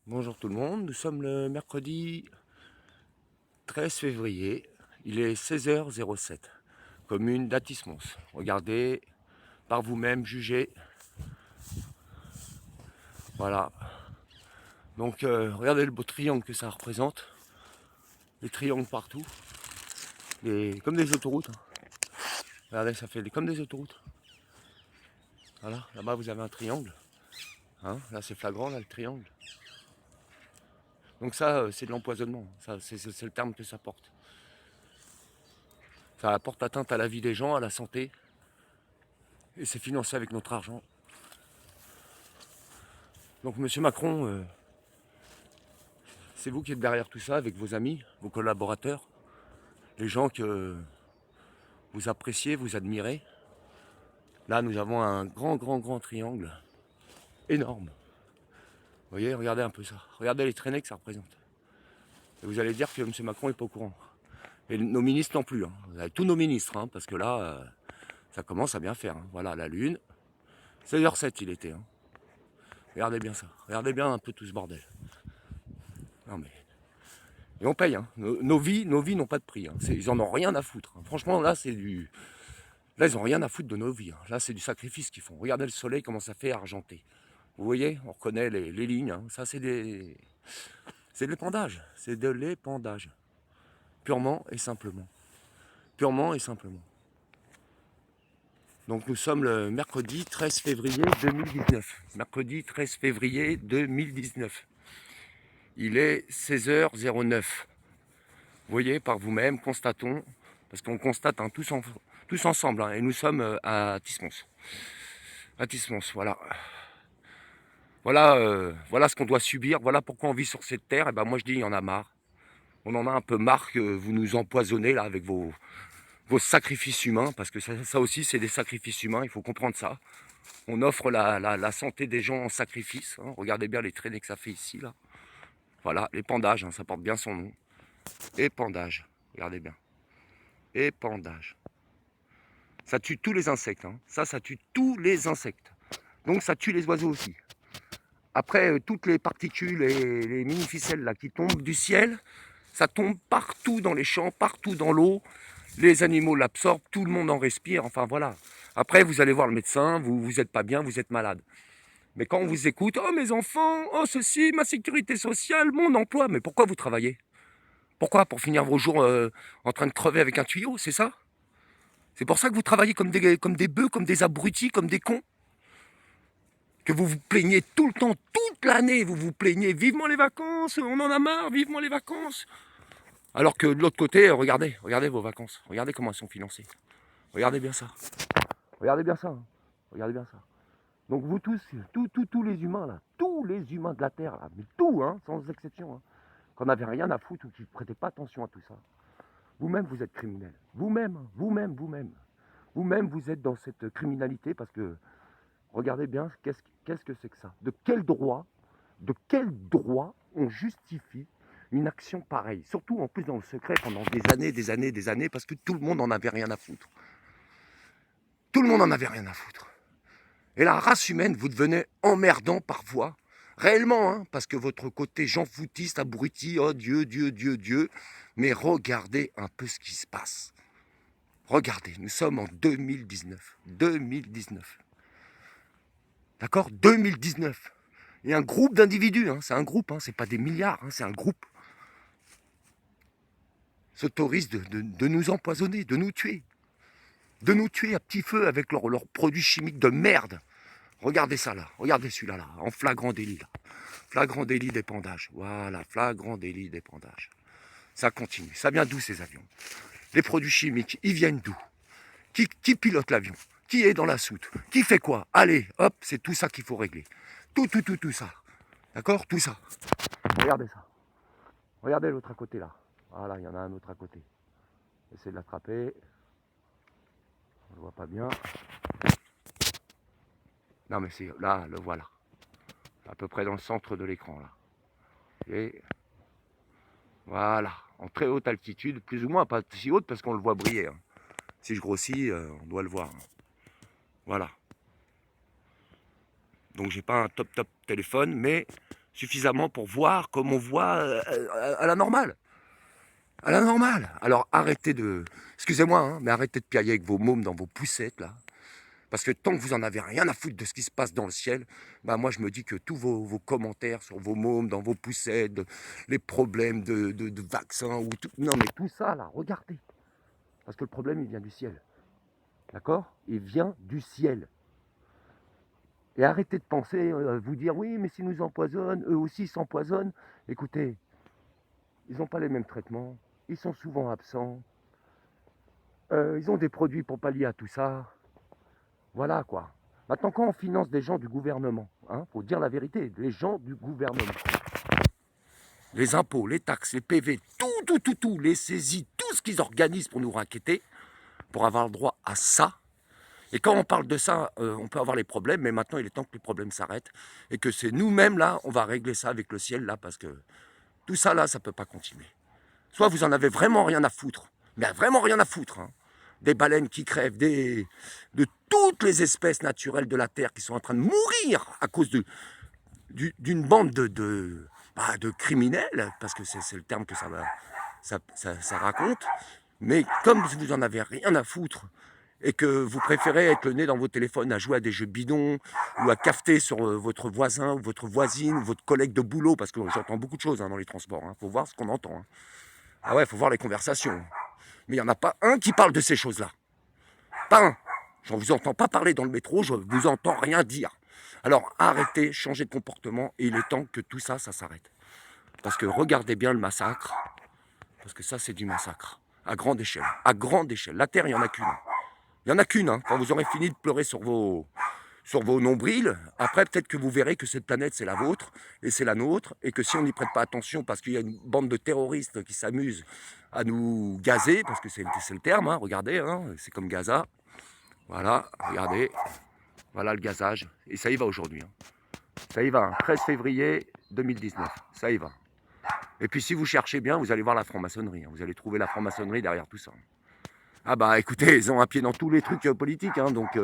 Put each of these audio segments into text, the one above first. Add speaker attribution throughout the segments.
Speaker 1: Bonjour tout le monde, nous sommes le mercredi 13 février, il est 16h07, commune d'Athis-Mons. Regardez, par vous-même, jugez. Voilà. Donc regardez le beau triangle que ça représente. Les triangles partout, comme des autoroutes. Regardez, ça fait comme des autoroutes. Voilà, là-bas vous avez un triangle. Hein, là c'est flagrant, là le triangle. Donc ça, c'est de l'empoisonnement. Ça, c'est le terme que ça porte. Ça porte atteinte à la vie des gens, à la santé. Et c'est financé avec notre argent. Donc Monsieur Macron, c'est vous qui êtes derrière tout ça avec vos amis, vos collaborateurs, les gens que vous appréciez, vous admirez. Là, nous avons un grand triangle, énorme. Vous voyez, regardez un peu ça. Regardez les traînées que ça représente. Et vous allez dire que M. Macron n'est pas au courant. Et nos ministres non plus. Hein. Tous nos ministres, hein, parce que là, ça commence à bien faire. Hein. Voilà, la Lune. 16h07 il était. Hein. Regardez bien ça. Regardez bien un peu tout ce bordel. Non mais... Et on paye. Hein. Nos vies n'ont pas de prix. Hein. Ils en ont rien à foutre. Hein. Franchement, là, c'est du... Là, ils n'ont rien à foutre de nos vies. Hein. Là, c'est du sacrifice qu'ils font. Regardez le soleil, comment ça fait argenté. Vous voyez, on reconnaît les lignes. Hein. Ça, c'est de l'épandage. C'est de l'épandage. Purement et simplement. Purement et simplement. Donc, nous sommes le mercredi 13 février 2019. Mercredi 13 février 2019. Il est 16h09. Vous voyez, par vous-même, constatons, parce qu'on constate hein, tous ensemble, hein, et nous sommes à Tismons. À Tismons, voilà. Voilà ce qu'on doit subir, voilà pourquoi on vit sur cette terre. Et ben moi je dis, il y en a marre. On en a un peu marre que vous nous empoisonnez là avec vos sacrifices humains, parce que ça aussi c'est des sacrifices humains, il faut comprendre ça. On offre la santé des gens en sacrifice. Hein. Regardez bien les traînées que ça fait ici là. Voilà, l'épandage, hein, ça porte bien son nom. Épandage, regardez bien. Épandage. Ça tue tous les insectes. Hein. Ça tue tous les insectes. Donc ça tue les oiseaux aussi. Après, toutes les particules et les mini-ficelles là, qui tombent du ciel, ça tombe partout dans les champs, partout dans l'eau. Les animaux l'absorbent, tout le monde en respire. Enfin voilà. Après, vous allez voir le médecin, vous êtes pas bien, vous êtes malade. Mais quand on vous écoute, oh mes enfants, oh ceci, ma sécurité sociale, mon emploi. Mais pourquoi vous travaillez? Pourquoi? Pour finir vos jours en train de crever avec un tuyau, c'est ça? C'est pour ça que vous travaillez comme des bœufs, comme des abrutis, comme des cons? Que vous vous plaignez tout le temps, toute l'année, vous vous plaignez vivement les vacances, on en a marre, vivement les vacances. Alors que de l'autre côté, regardez vos vacances, regardez comment elles sont financées. Regardez bien ça, regardez bien ça, hein. Regardez bien ça. Donc vous tous les humains là, tous les humains de la Terre là, mais tout, hein, sans exception, hein, qu'on n'avait rien à foutre ou qui ne prêtaient pas attention à tout ça. Vous-même vous êtes criminel, vous-même, vous-même vous êtes dans cette criminalité parce que regardez bien, qu'est-ce que c'est que ça? De quel droit on justifie une action pareille? Surtout en plus dans le secret pendant des années, parce que tout le monde n'en avait rien à foutre. Tout le monde n'en avait rien à foutre. Et la race humaine, vous devenez emmerdant parfois, réellement, hein, parce que votre côté Jean foutiste, abruti, oh Dieu, Dieu, mais regardez un peu ce qui se passe. Regardez, nous sommes en 2019. 2019. D'accord? 2019. Et un groupe d'individus, hein, c'est un groupe, hein, c'est pas des milliards, hein, c'est un groupe, s'autorise de nous empoisonner, de nous tuer à petit feu avec leurs produits chimiques de merde. Regardez ça là, regardez celui-là là, en flagrant délit là. Flagrant délit d'épandage, voilà, flagrant délit d'épandage. Ça continue, ça vient d'où ces avions? Les produits chimiques, ils viennent d'où? Qui pilote l'avion? Qui est dans la soute? Qui fait quoi? Allez, hop, c'est tout ça qu'il faut régler. Tout ça. D'accord? Tout ça. Regardez ça. Regardez l'autre à côté là. Voilà, il y en a un autre à côté. Essayez de l'attraper. On le voit pas bien. Non mais c'est là, le voilà. À peu près dans le centre de l'écran là. Et voilà, en très haute altitude, plus ou moins, pas si haute parce qu'on le voit briller. Hein. Si je grossis, on doit le voir. Hein. Voilà. Donc j'ai pas un top téléphone, mais suffisamment pour voir comme on voit à la normale. À la normale. Alors arrêtez de... Excusez-moi, hein, mais arrêtez de piailler avec vos mômes dans vos poussettes, là. Parce que tant que vous en avez rien à foutre de ce qui se passe dans le ciel, bah moi je me dis que tous vos commentaires sur vos mômes, dans vos poussettes, les problèmes de vaccins, ou tout... Non mais tout ça, là, regardez. Parce que le problème, il vient du ciel. D'accord? Il vient du ciel. Et arrêtez de penser, vous dire, oui, mais s'ils nous empoisonnent, eux aussi s'empoisonnent. Écoutez, ils n'ont pas les mêmes traitements, ils sont souvent absents, ils ont des produits pour pallier à tout ça. Voilà quoi. Maintenant, quand on finance des gens du gouvernement, faut dire la vérité, les gens du gouvernement, les impôts, les taxes, les PV, tout, les saisies, tout ce qu'ils organisent pour nous raqueter, pour avoir le droit à ça. Et quand on parle de ça, on peut avoir les problèmes, mais maintenant il est temps que les problèmes s'arrêtent et que c'est nous-mêmes là, on va régler ça avec le ciel là, parce que tout ça là, ça peut pas continuer. Soit vous en avez vraiment rien à foutre, mais vraiment rien à foutre, hein. Des baleines qui crèvent, de toutes les espèces naturelles de la Terre qui sont en train de mourir à cause d'une bande de criminels, parce que c'est le terme que ça raconte. Mais comme vous en avez rien à foutre et que vous préférez être le nez dans vos téléphones à jouer à des jeux bidons ou à cafeter sur votre voisin ou votre voisine ou votre collègue de boulot, parce que j'entends beaucoup de choses dans les transports, faut voir ce qu'on entend. Ah ouais, faut voir les conversations. Mais il n'y en a pas un qui parle de ces choses-là. Pas un. Je ne vous entends pas parler dans le métro, je ne vous entends rien dire. Alors arrêtez, changez de comportement, et il est temps que tout ça, ça s'arrête. Parce que regardez bien le massacre, parce que ça c'est du massacre, à grande échelle. À grande échelle. La Terre, il n'y en a qu'une. Il n'y en a qu'une, quand vous aurez fini de pleurer sur vos nombrils, après peut-être que vous verrez que cette planète c'est la vôtre et c'est la nôtre, et que si on n'y prête pas attention parce qu'il y a une bande de terroristes qui s'amusent à nous gazer, parce que c'est le terme, regardez, c'est comme Gaza, voilà, regardez, voilà le gazage, et ça y va aujourd'hui, ça y va, 13 février 2019, ça y va. Et puis si vous cherchez bien, vous allez voir la franc-maçonnerie, vous allez trouver la franc-maçonnerie derrière tout ça. Ah bah écoutez, ils ont un pied dans tous les trucs politiques, donc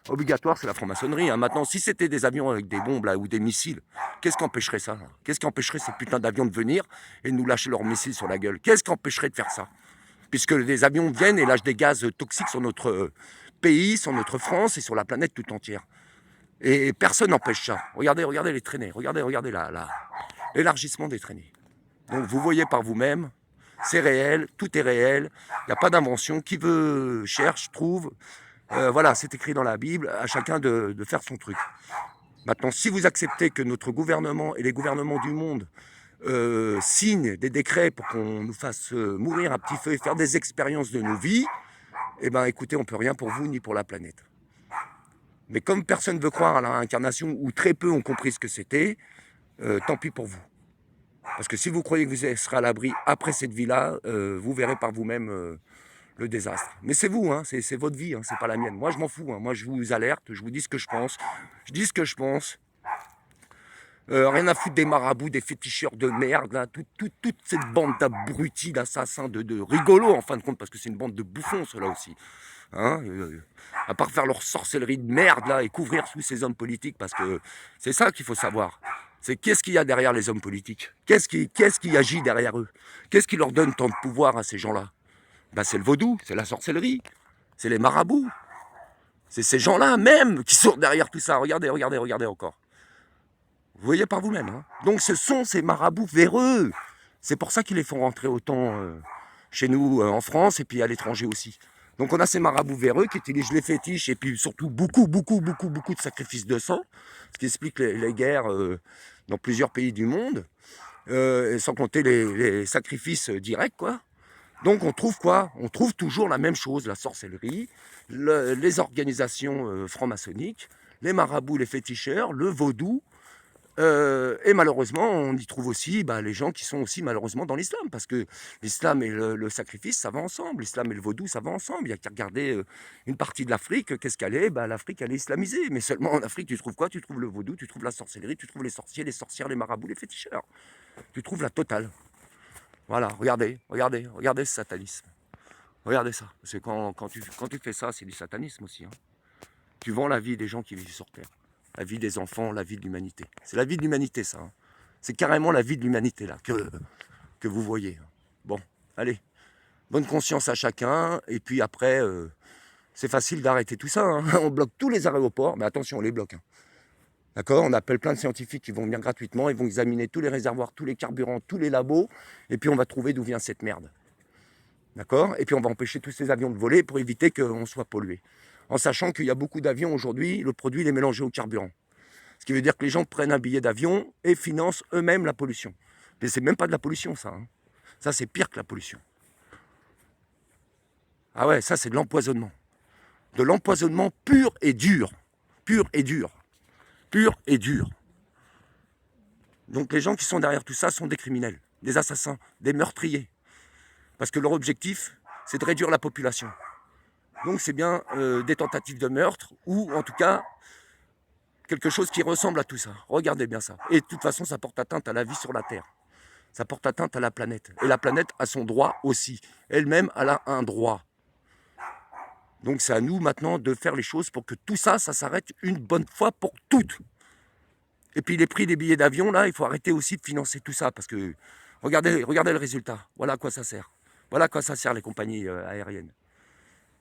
Speaker 1: obligatoire c'est la franc-maçonnerie. Maintenant, si c'était des avions avec des bombes là, ou des missiles, qu'est-ce qui empêcherait ça? Qu'est-ce qui empêcherait ces putains d'avions de venir et de nous lâcher leurs missiles sur la gueule? Qu'est-ce qui empêcherait de faire ça? Puisque les avions viennent et lâchent des gaz toxiques sur notre pays, sur notre France et sur la planète tout entière. Et personne n'empêche ça. Regardez les traînées, regardez l'élargissement des traînées. Donc vous voyez par vous-même, c'est réel, tout est réel, il n'y a pas d'invention. Qui veut, cherche, trouve. Voilà, c'est écrit dans la Bible, à chacun de faire son truc. Maintenant, si vous acceptez que notre gouvernement et les gouvernements du monde signent des décrets pour qu'on nous fasse mourir à petit feu et faire des expériences de nos vies, eh ben écoutez, on ne peut rien pour vous ni pour la planète. Mais comme personne ne veut croire à la réincarnation, ou très peu ont compris ce que c'était, tant pis pour vous. Parce que si vous croyez que vous serez à l'abri après cette vie-là, vous verrez par vous-même le désastre. Mais c'est vous, c'est votre vie, c'est pas la mienne. Moi, je m'en fous. Moi, je vous alerte, je vous dis ce que je pense. Je dis ce que je pense. Rien à foutre des marabouts, des féticheurs de merde, là, toute cette bande d'abrutis, d'assassins, de rigolos, en fin de compte, parce que c'est une bande de bouffons, ceux-là aussi. À part faire leur sorcellerie de merde, là, et couvrir sous ces hommes politiques, parce que c'est ça qu'il faut savoir. C'est qu'est-ce qu'il y a derrière les hommes politiques? Qu'est-ce qui agit derrière eux? Qu'est-ce qui leur donne tant de pouvoir à ces gens-là? Ben, c'est le vaudou, c'est la sorcellerie, c'est les marabouts. C'est ces gens-là même qui sont derrière tout ça. Regardez encore. Vous voyez par vous-même. Donc ce sont ces marabouts véreux. C'est pour ça qu'ils les font rentrer autant chez nous en France et puis à l'étranger aussi. Donc on a ces marabouts véreux qui utilisent les fétiches et puis surtout beaucoup de sacrifices de sang, ce qui explique les guerres dans plusieurs pays du monde, sans compter les sacrifices directs, quoi. Donc on trouve quoi? On trouve toujours la même chose, la sorcellerie, les organisations franc-maçonniques, les marabouts, les féticheurs, le vaudou, et malheureusement, on y trouve aussi les gens qui sont aussi malheureusement dans l'islam, parce que l'islam et le sacrifice, ça va ensemble. L'islam et le vaudou, ça va ensemble. Il y a qu'à regarder une partie de l'Afrique, qu'est-ce qu'elle est? L'Afrique, elle est islamisée. Mais seulement en Afrique, tu trouves quoi? Tu trouves le vaudou, tu trouves la sorcellerie, tu trouves les sorciers, les sorcières, les marabouts, les féticheurs. Tu trouves la totale. Voilà, regardez ce satanisme. Regardez ça. Parce que quand tu fais ça, c'est du satanisme aussi. Tu vends la vie des gens qui vivent sur Terre. La vie des enfants, la vie de l'humanité. C'est la vie de l'humanité, ça. C'est carrément la vie de l'humanité là que vous voyez. Bon, allez, bonne conscience à chacun. Et puis après, c'est facile d'arrêter tout ça. Hein. On bloque tous les aéroports, mais attention, on les bloque. Hein. D'accord? On appelle plein de scientifiques qui vont venir gratuitement, ils vont examiner tous les réservoirs, tous les carburants, tous les labos, et puis on va trouver d'où vient cette merde. D'accord? Et puis on va empêcher tous ces avions de voler pour éviter qu'on soit pollué. En sachant qu'il y a beaucoup d'avions aujourd'hui, le produit il est mélangé au carburant. Ce qui veut dire que les gens prennent un billet d'avion et financent eux-mêmes la pollution. Mais c'est même pas de la pollution, ça. Hein. Ça, c'est pire que la pollution. Ah ouais, ça, c'est de l'empoisonnement. De l'empoisonnement pur et dur. Pur et dur. Pur et dur. Donc les gens qui sont derrière tout ça sont des criminels, des assassins, des meurtriers. Parce que leur objectif, c'est de réduire la population. Donc c'est bien des tentatives de meurtre ou en tout cas quelque chose qui ressemble à tout ça. Regardez bien ça. Et de toute façon, ça porte atteinte à la vie sur la Terre. Ça porte atteinte à la planète. Et la planète a son droit aussi. Elle-même, elle a un droit. Donc c'est à nous maintenant de faire les choses pour que tout ça, ça s'arrête une bonne fois pour toutes. Et puis les prix des billets d'avion, là, il faut arrêter aussi de financer tout ça. Parce que regardez le résultat. Voilà à quoi ça sert. Voilà à quoi ça sert les compagnies aériennes.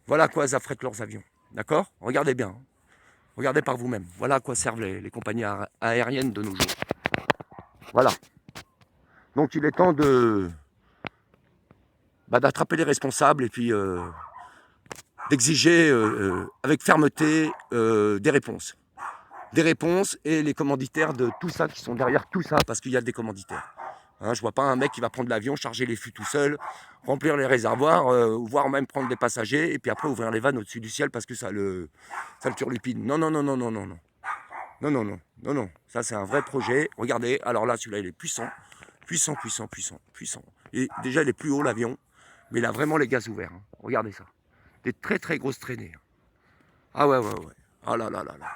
Speaker 1: Voilà à quoi elles affrètent leurs avions. D'accord? Regardez bien. Hein. Regardez par vous-même. Voilà à quoi servent les compagnies aériennes de nos jours. Voilà. Donc il est temps d'attraper les responsables et puis d'exiger avec fermeté des réponses. Des réponses et les commanditaires de tout ça qui sont derrière tout ça, parce qu'il y a des commanditaires. Hein, je vois pas un mec qui va prendre l'avion, charger les fûts tout seul, remplir les réservoirs, voire même prendre des passagers, et puis après ouvrir les vannes au-dessus du ciel parce que ça le turlupine. Non, non, non, non, non, non, non. Non, non, non, non, non. Ça, c'est un vrai projet. Regardez, alors là, celui-là, il est puissant. Puissant, puissant, puissant, puissant. Et déjà, il est plus haut, l'avion, mais il a vraiment les gaz ouverts. Hein. Regardez ça. Des très, très grosses traînées. Ah ouais, ouais, ouais. Ah là là là là.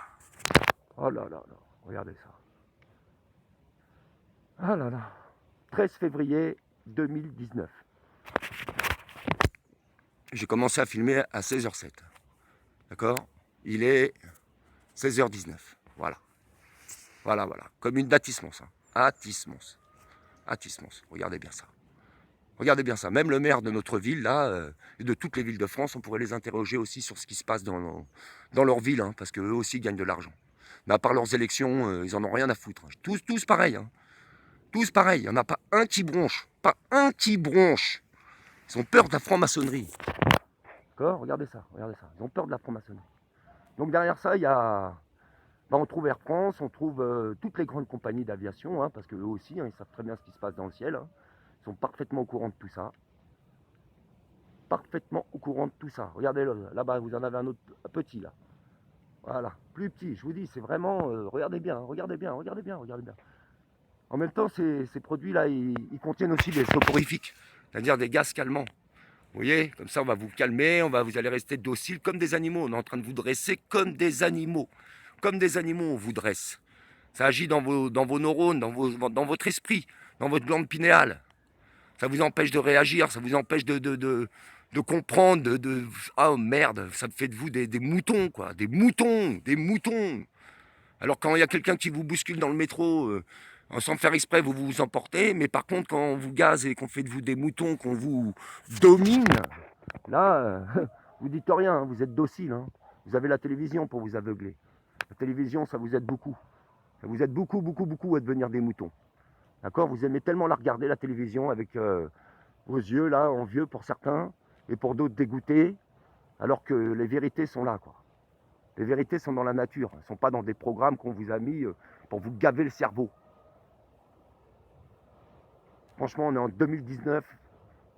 Speaker 1: Oh là là là. Regardez ça. Ah là là. 13 février 2019. J'ai commencé à filmer à 16h07. D'accord? Il est 16h19. Voilà. Voilà, voilà. Comme une d'Atis-Mons. Hein. Atis-Mons. Atis-Mons. Regardez bien ça. Regardez bien ça. Même le maire de notre ville, là, et de toutes les villes de France, on pourrait les interroger aussi sur ce qui se passe dans leur ville, hein, parce qu'eux aussi gagnent de l'argent. Mais à part leurs élections, ils en ont rien à foutre. Hein. Tous pareils. Hein. Tous pareils. Il n'y en a pas un qui bronche. Pas un qui bronche. Ils ont peur de la franc-maçonnerie. D'accord? Regardez ça. Regardez ça. Ils ont peur de la franc-maçonnerie. Donc derrière ça, il y a... on trouve Air France, on trouve toutes les grandes compagnies d'aviation, hein, parce qu'eux aussi, hein, ils savent très bien ce qui se passe dans le ciel. Hein. Ils sont parfaitement au courant de tout ça. Parfaitement au courant de tout ça. Regardez là-bas, vous en avez un autre petit là. Voilà, plus petit, je vous dis, c'est vraiment... regardez bien, regardez bien, regardez bien, regardez bien. En même temps, ces produits-là, ils contiennent aussi des soporifiques, c'est-à-dire des gaz calmants. Vous voyez, comme ça, on va vous calmer, vous allez rester docile comme des animaux. On est en train de vous dresser comme des animaux. Comme des animaux, on vous dresse. Ça agit dans vos neurones, dans votre esprit, dans votre glande pinéale. Ça vous empêche de réagir, ça vous empêche de comprendre, ah merde, ça fait de vous des moutons, quoi. Des moutons, des moutons. Alors quand il y a quelqu'un qui vous bouscule dans le métro, sans faire exprès, vous vous emportez. Mais par contre, quand on vous gaze et qu'on fait de vous des moutons, qu'on vous domine, là, vous dites rien, hein, vous êtes docile. Hein. Vous avez la télévision pour vous aveugler. La télévision, ça vous aide beaucoup. Ça vous aide beaucoup, beaucoup, beaucoup à devenir des moutons. D'accord? Vous aimez tellement la regarder, la télévision, avec vos yeux, là, envieux pour certains, et pour d'autres dégoûtés, alors que les vérités sont là, quoi. Les vérités sont dans la nature. Elles ne sont pas dans des programmes qu'on vous a mis pour vous gaver le cerveau. Franchement, on est en 2019,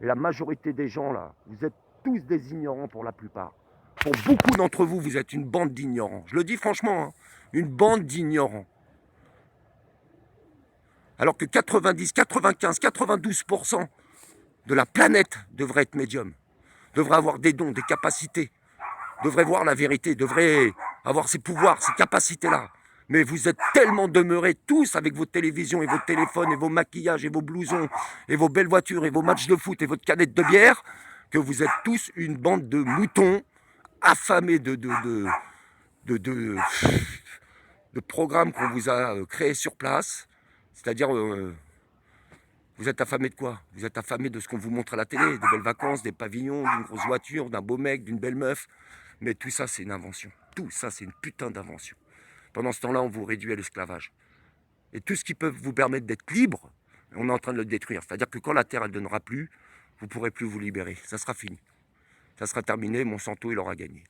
Speaker 1: et la majorité des gens, là, vous êtes tous des ignorants pour la plupart. Pour beaucoup d'entre vous, vous êtes une bande d'ignorants. Je le dis franchement, hein, une bande d'ignorants. Alors que 90, 95, 92% de la planète devrait être médium, devrait avoir des dons, des capacités, devrait voir la vérité, devrait avoir ses pouvoirs, ses capacités-là. Mais vous êtes tellement demeurés tous avec vos télévisions et vos téléphones et vos maquillages et vos blousons et vos belles voitures et vos matchs de foot et votre canette de bière que vous êtes tous une bande de moutons affamés de programmes qu'on vous a créés sur place. C'est-à-dire, vous êtes affamé de quoi? Vous êtes affamé de ce qu'on vous montre à la télé, de belles vacances, des pavillons, d'une grosse voiture, d'un beau mec, d'une belle meuf. Mais tout ça, c'est une invention. Tout ça, c'est une putain d'invention. Pendant ce temps-là, on vous réduit à l'esclavage. Et tout ce qui peut vous permettre d'être libre, on est en train de le détruire. C'est-à-dire que quand la terre, elle ne donnera plus, vous ne pourrez plus vous libérer. Ça sera fini. Ça sera terminé, Monsanto, il aura gagné.